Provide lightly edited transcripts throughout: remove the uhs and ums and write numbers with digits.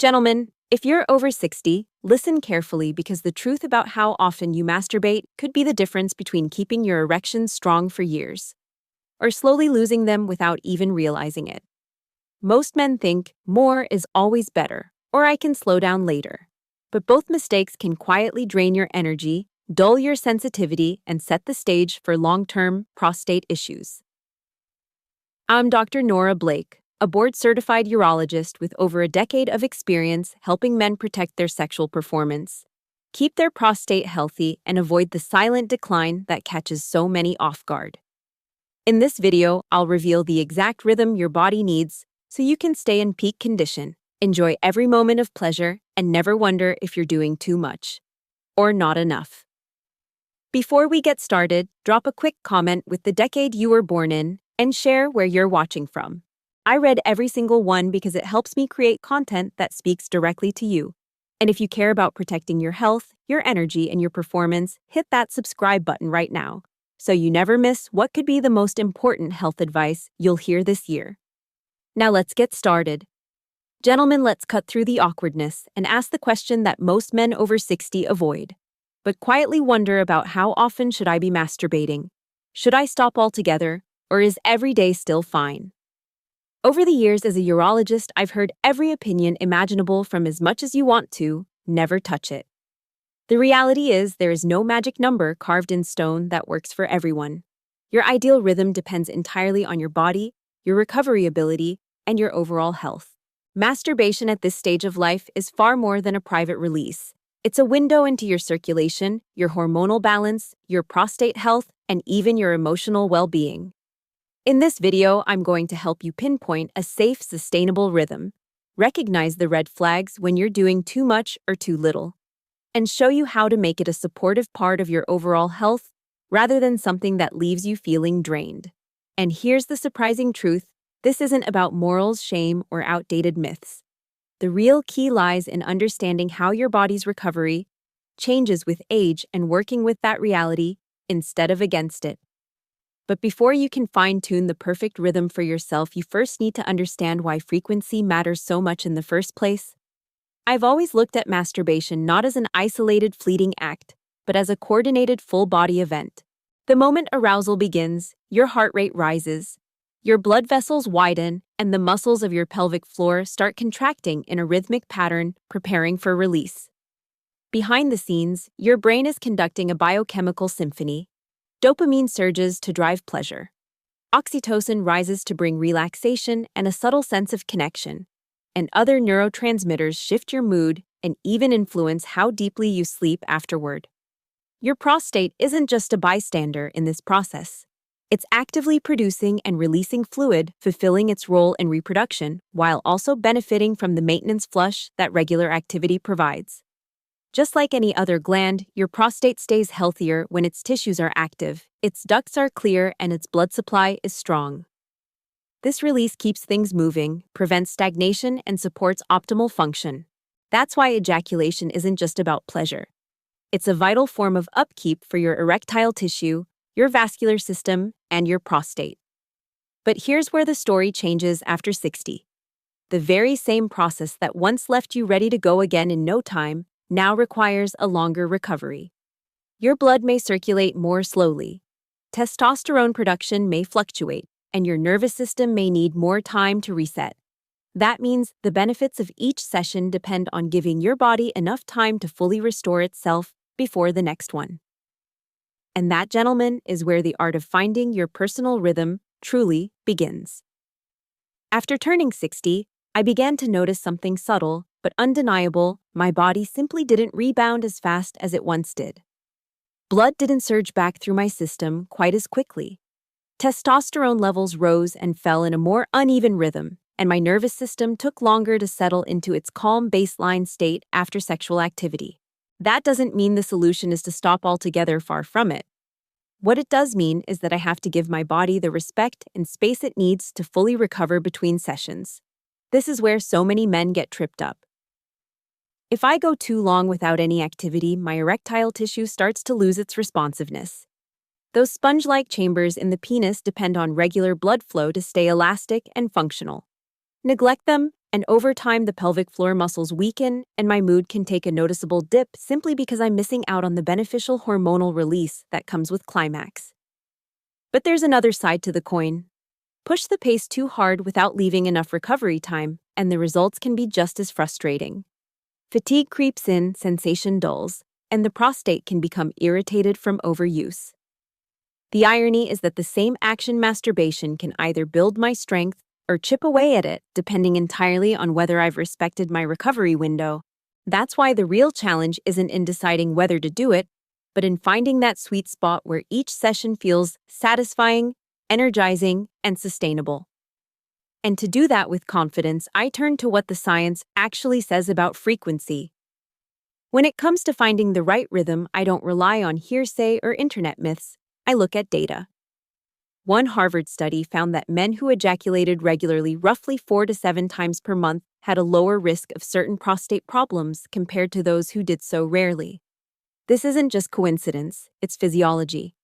Gentlemen, if you're over 60, listen carefully because the truth about how often you masturbate could be the difference between keeping your erections strong for years or slowly losing them without even realizing it. Most men think more is always better, or I can slow down later. But both mistakes can quietly drain your energy, dull your sensitivity, and set the stage for long-term prostate issues. I'm Dr. Nora Blake, a board-certified urologist with over a decade of experience helping men protect their sexual performance, keep their prostate healthy, and avoid the silent decline that catches so many off guard. In this video, I'll reveal the exact rhythm your body needs so you can stay in peak condition, enjoy every moment of pleasure, and never wonder if you're doing too much or not enough. Before we get started, drop a quick comment with the decade you were born in and share where you're watching from. I read every single one because it helps me create content that speaks directly to you. And if you care about protecting your health, your energy, and your performance, hit that subscribe button right now so you never miss what could be the most important health advice you'll hear this year. Now let's get started. Gentlemen, let's cut through the awkwardness and ask the question that most men over 60 avoid, but quietly wonder about: how often should I be masturbating? Should I stop altogether, or is every day still fine? Over the years as a urologist, I've heard every opinion imaginable, from as much as you want to, never touch it. The reality is there is no magic number carved in stone that works for everyone. Your ideal rhythm depends entirely on your body, your recovery ability, and your overall health. Masturbation at this stage of life is far more than a private release. It's a window into your circulation, your hormonal balance, your prostate health, and even your emotional well-being. In this video, I'm going to help you pinpoint a safe, sustainable rhythm, recognize the red flags when you're doing too much or too little, and show you how to make it a supportive part of your overall health rather than something that leaves you feeling drained. And here's the surprising truth: this isn't about morals, shame, or outdated myths. The real key lies in understanding how your body's recovery changes with age and working with that reality instead of against it. But before you can fine-tune the perfect rhythm for yourself, you first need to understand why frequency matters so much in the first place. I've always looked at masturbation not as an isolated, fleeting act, but as a coordinated, full-body event. The moment arousal begins, your heart rate rises, your blood vessels widen, and the muscles of your pelvic floor start contracting in a rhythmic pattern, preparing for release. Behind the scenes, your brain is conducting a biochemical symphony. Dopamine surges to drive pleasure. Oxytocin rises to bring relaxation and a subtle sense of connection. And other neurotransmitters shift your mood and even influence how deeply you sleep afterward. Your prostate isn't just a bystander in this process. It's actively producing and releasing fluid, fulfilling its role in reproduction, while also benefiting from the maintenance flush that regular activity provides. Just like any other gland, your prostate stays healthier when its tissues are active, its ducts are clear, and its blood supply is strong. This release keeps things moving, prevents stagnation, and supports optimal function. That's why ejaculation isn't just about pleasure. It's a vital form of upkeep for your erectile tissue, your vascular system, and your prostate. But here's where the story changes after 60. The very same process that once left you ready to go again in no time now requires a longer recovery. Your blood may circulate more slowly. Testosterone production may fluctuate, and your nervous system may need more time to reset. That means the benefits of each session depend on giving your body enough time to fully restore itself before the next one. And that, gentlemen, is where the art of finding your personal rhythm truly begins. After turning 60, I began to notice something subtle but undeniable: my body simply didn't rebound as fast as it once did. Blood didn't surge back through my system quite as quickly. Testosterone levels rose and fell in a more uneven rhythm, and my nervous system took longer to settle into its calm baseline state after sexual activity. That doesn't mean the solution is to stop altogether, far from it. What it does mean is that I have to give my body the respect and space it needs to fully recover between sessions. This is where so many men get tripped up. If I go too long without any activity, my erectile tissue starts to lose its responsiveness. Those sponge-like chambers in the penis depend on regular blood flow to stay elastic and functional. Neglect them, And over time, the pelvic floor muscles weaken, and my mood can take a noticeable dip simply because I'm missing out on the beneficial hormonal release that comes with climax. But there's another side to the coin. Push the pace too hard without leaving enough recovery time, and the results can be just as frustrating. Fatigue creeps in, sensation dulls, and the prostate can become irritated from overuse. The irony is that the same action, masturbation, can either build my strength or chip away at it, depending entirely on whether I've respected my recovery window. That's why the real challenge isn't in deciding whether to do it, but in finding that sweet spot where each session feels satisfying, energizing, and sustainable. And to do that with confidence, I turn to what the science actually says about frequency. When it comes to finding the right rhythm, I don't rely on hearsay or internet myths. I look at data. One Harvard study found that men who ejaculated regularly, roughly 4 to 7 times per month, had a lower risk of certain prostate problems compared to those who did so rarely. This isn't just coincidence, it's physiology.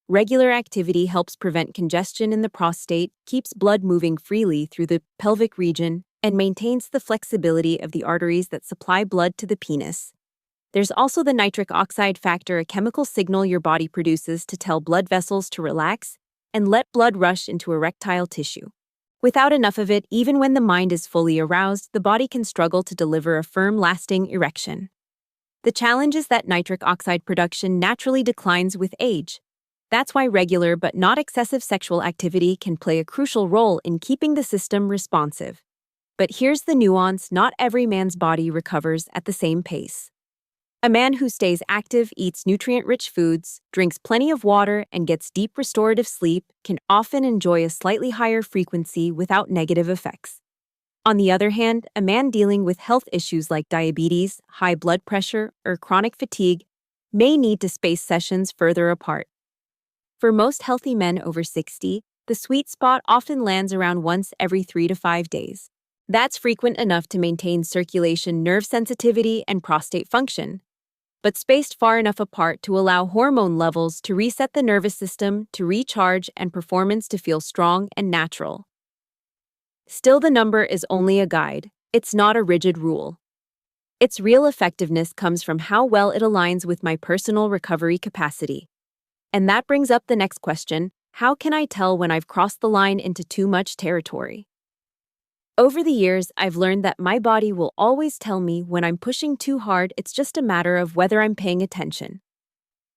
Regular activity helps prevent congestion in the prostate, keeps blood moving freely through the pelvic region, and maintains the flexibility of the arteries that supply blood to the penis. There's also the nitric oxide factor, a chemical signal your body produces to tell blood vessels to relax and let blood rush into erectile tissue. Without enough of it, even when the mind is fully aroused, the body can struggle to deliver a firm, lasting erection. The challenge is that nitric oxide production naturally declines with age. That's why regular but not excessive sexual activity can play a crucial role in keeping the system responsive. But here's the nuance: not every man's body recovers at the same pace. A man who stays active, eats nutrient-rich foods, drinks plenty of water, and gets deep restorative sleep can often enjoy a slightly higher frequency without negative effects. On the other hand, a man dealing with health issues like diabetes, high blood pressure, or chronic fatigue may need to space sessions further apart. For most healthy men over 60, the sweet spot often lands around once every 3 to 5 days. That's frequent enough to maintain circulation, nerve sensitivity, and prostate function, but spaced far enough apart to allow hormone levels to reset the nervous system, to recharge, and performance to feel strong and natural. Still, the number is only a guide. It's not a rigid rule. Its real effectiveness comes from how well it aligns with my personal recovery capacity. And that brings up the next question: how can I tell when I've crossed the line into too much territory? Over the years, I've learned that my body will always tell me when I'm pushing too hard. It's just a matter of whether I'm paying attention.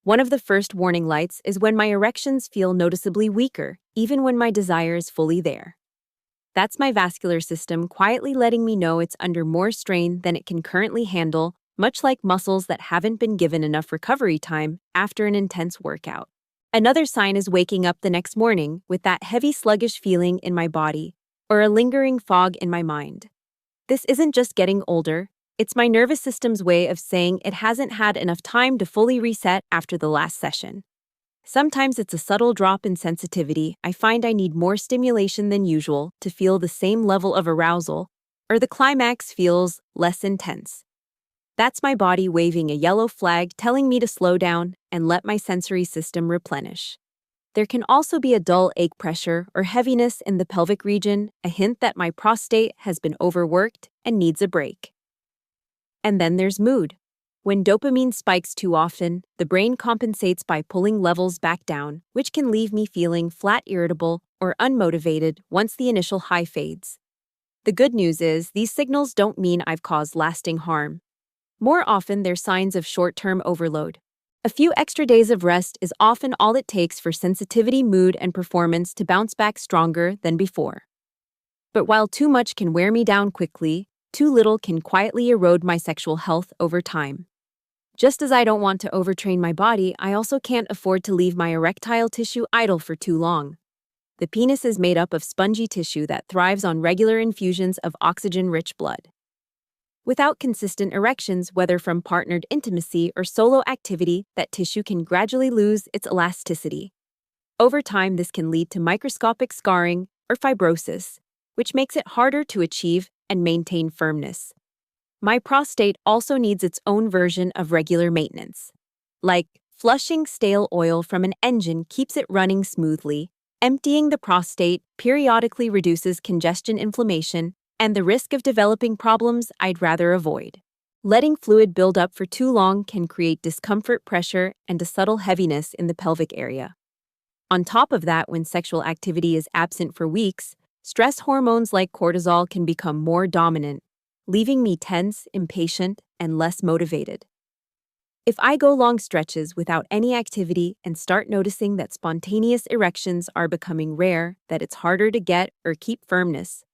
One of the first warning lights is when my erections feel noticeably weaker, even when my desire is fully there. That's my vascular system quietly letting me know it's under more strain than it can currently handle, much like muscles that haven't been given enough recovery time after an intense workout. Another sign is waking up the next morning with that heavy, sluggish feeling in my body, or a lingering fog in my mind. This isn't just getting older, it's my nervous system's way of saying it hasn't had enough time to fully reset after the last session. Sometimes it's a subtle drop in sensitivity. I find I need more stimulation than usual to feel the same level of arousal, or the climax feels less intense. That's my body waving a yellow flag telling me to slow down and let my sensory system replenish. There can also be a dull ache, pressure, or heaviness in the pelvic region, a hint that my prostate has been overworked and needs a break. And then there's mood. When dopamine spikes too often, the brain compensates by pulling levels back down, which can leave me feeling flat, irritable, or unmotivated once the initial high fades. The good news is, these signals don't mean I've caused lasting harm. More often, they're signs of short-term overload. A few extra days of rest is often all it takes for sensitivity, mood, and performance to bounce back stronger than before. But while too much can wear me down quickly, too little can quietly erode my sexual health over time. Just as I don't want to overtrain my body, I also can't afford to leave my erectile tissue idle for too long. The penis is made up of spongy tissue that thrives on regular infusions of oxygen-rich blood. Without consistent erections, whether from partnered intimacy or solo activity, that tissue can gradually lose its elasticity. Over time, this can lead to microscopic scarring or fibrosis, which makes it harder to achieve and maintain firmness. My prostate also needs its own version of regular maintenance. Like flushing stale oil from an engine keeps it running smoothly, emptying the prostate periodically reduces congestion, inflammation, and the risk of developing problems I'd rather avoid. Letting fluid build up for too long can create discomfort, pressure, and a subtle heaviness in the pelvic area. On top of that, when sexual activity is absent for weeks, stress hormones like cortisol can become more dominant, leaving me tense, impatient, and less motivated. If I go long stretches without any activity and start noticing that spontaneous erections are becoming rare, that it's harder to get or keep firmness,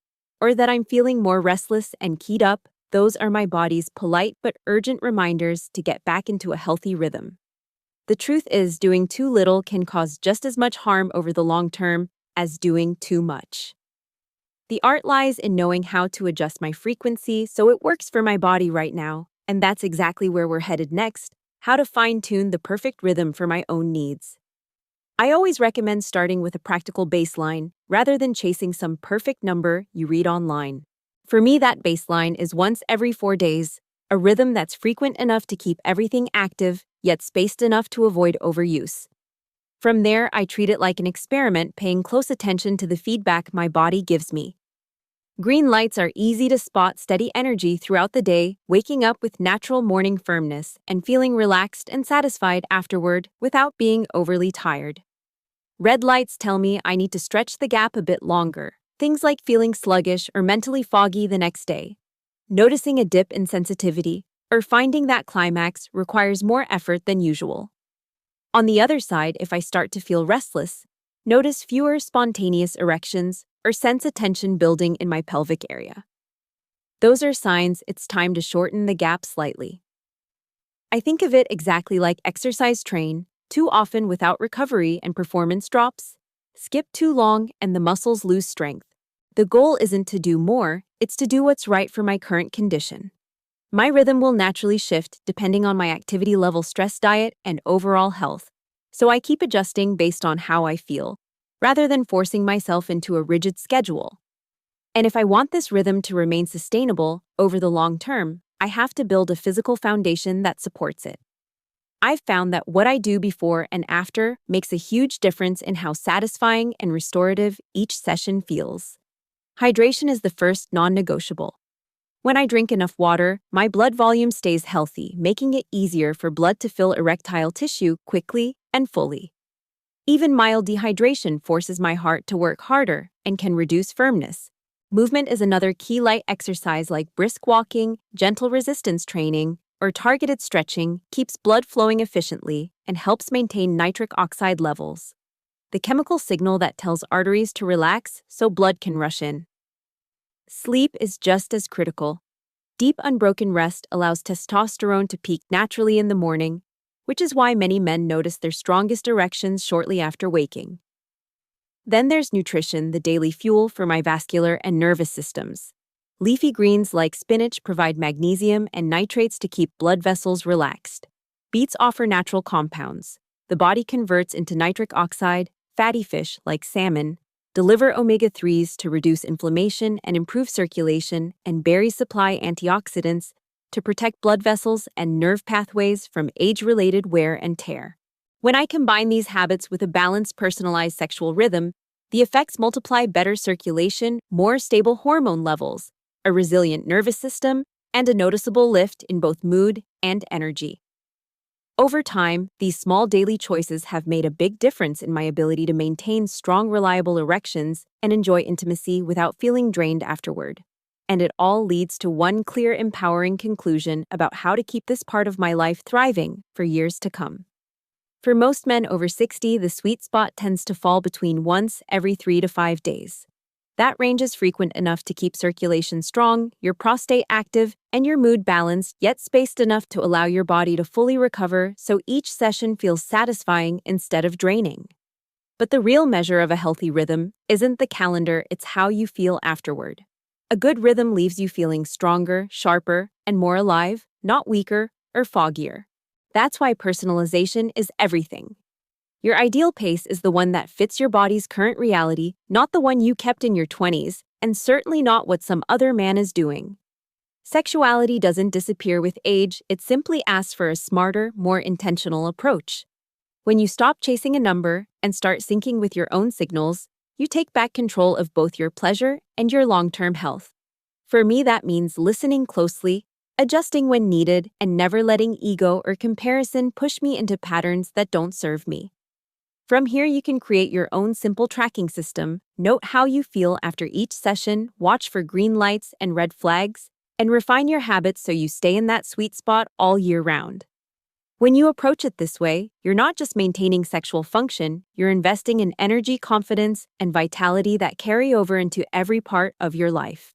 or that I'm feeling more restless and keyed up, those are my body's polite but urgent reminders to get back into a healthy rhythm. The truth is, doing too little can cause just as much harm over the long term as doing too much. The art lies in knowing how to adjust my frequency so it works for my body right now, and that's exactly where we're headed next: how to fine-tune the perfect rhythm for my own needs. I always recommend starting with a practical baseline rather than chasing some perfect number you read online. For me, that baseline is once every 4 days, a rhythm that's frequent enough to keep everything active, yet spaced enough to avoid overuse. From there, I treat it like an experiment, paying close attention to the feedback my body gives me. Green lights are easy to spot: steady energy throughout the day, waking up with natural morning firmness, and feeling relaxed and satisfied afterward without being overly tired. Red lights tell me I need to stretch the gap a bit longer, things like feeling sluggish or mentally foggy the next day. Noticing a dip in sensitivity or finding that climax requires more effort than usual. On the other side, if I start to feel restless, notice fewer spontaneous erections, or sense a tension building in my pelvic area, those are signs it's time to shorten the gap slightly. I think of it exactly like exercise: train too often without recovery and performance drops. Skip too long and the muscles lose strength. The goal isn't to do more, it's to do what's right for my current condition. My rhythm will naturally shift depending on my activity level, stress, diet, and overall health, so I keep adjusting based on how I feel, rather than forcing myself into a rigid schedule. And if I want this rhythm to remain sustainable over the long term, I have to build a physical foundation that supports it. I've found that what I do before and after makes a huge difference in how satisfying and restorative each session feels. Hydration is the first non-negotiable. When I drink enough water, my blood volume stays healthy, making it easier for blood to fill erectile tissue quickly and fully. Even mild dehydration forces my heart to work harder and can reduce firmness. Movement is another key. Light exercise like brisk walking, gentle resistance training, or targeted stretching keeps blood flowing efficiently and helps maintain nitric oxide levels, the chemical signal that tells arteries to relax so blood can rush in. Sleep is just as critical. Deep, unbroken rest allows testosterone to peak naturally in the morning, which is why many men notice their strongest erections shortly after waking. Then there's nutrition, the daily fuel for my vascular and nervous systems. Leafy greens like spinach provide magnesium and nitrates to keep blood vessels relaxed. Beets offer natural compounds the body converts into nitric oxide. Fatty fish like salmon deliver omega-3s to reduce inflammation and improve circulation, and berries supply antioxidants to protect blood vessels and nerve pathways from age-related wear and tear. When I combine these habits with a balanced, personalized sexual rhythm, the effects multiply: better circulation, more stable hormone levels, a resilient nervous system, and a noticeable lift in both mood and energy. Over time, these small daily choices have made a big difference in my ability to maintain strong, reliable erections and enjoy intimacy without feeling drained afterward. And it all leads to one clear, empowering conclusion about how to keep this part of my life thriving for years to come. For most men over 60, the sweet spot tends to fall between once every 3 to 5 days. That range is frequent enough to keep circulation strong, your prostate active, and your mood balanced, yet spaced enough to allow your body to fully recover so each session feels satisfying instead of draining. But the real measure of a healthy rhythm isn't the calendar, it's how you feel afterward. A good rhythm leaves you feeling stronger, sharper, and more alive, not weaker or foggier. That's why personalization is everything. Your ideal pace is the one that fits your body's current reality, not the one you kept in your 20s, and certainly not what some other man is doing. Sexuality doesn't disappear with age, it simply asks for a smarter, more intentional approach. When you stop chasing a number and start syncing with your own signals, you take back control of both your pleasure and your long-term health. For me, that means listening closely, adjusting when needed, and never letting ego or comparison push me into patterns that don't serve me. From here, you can create your own simple tracking system, note how you feel after each session, watch for green lights and red flags, and refine your habits so you stay in that sweet spot all year round. When you approach it this way, you're not just maintaining sexual function, you're investing in energy, confidence, and vitality that carry over into every part of your life.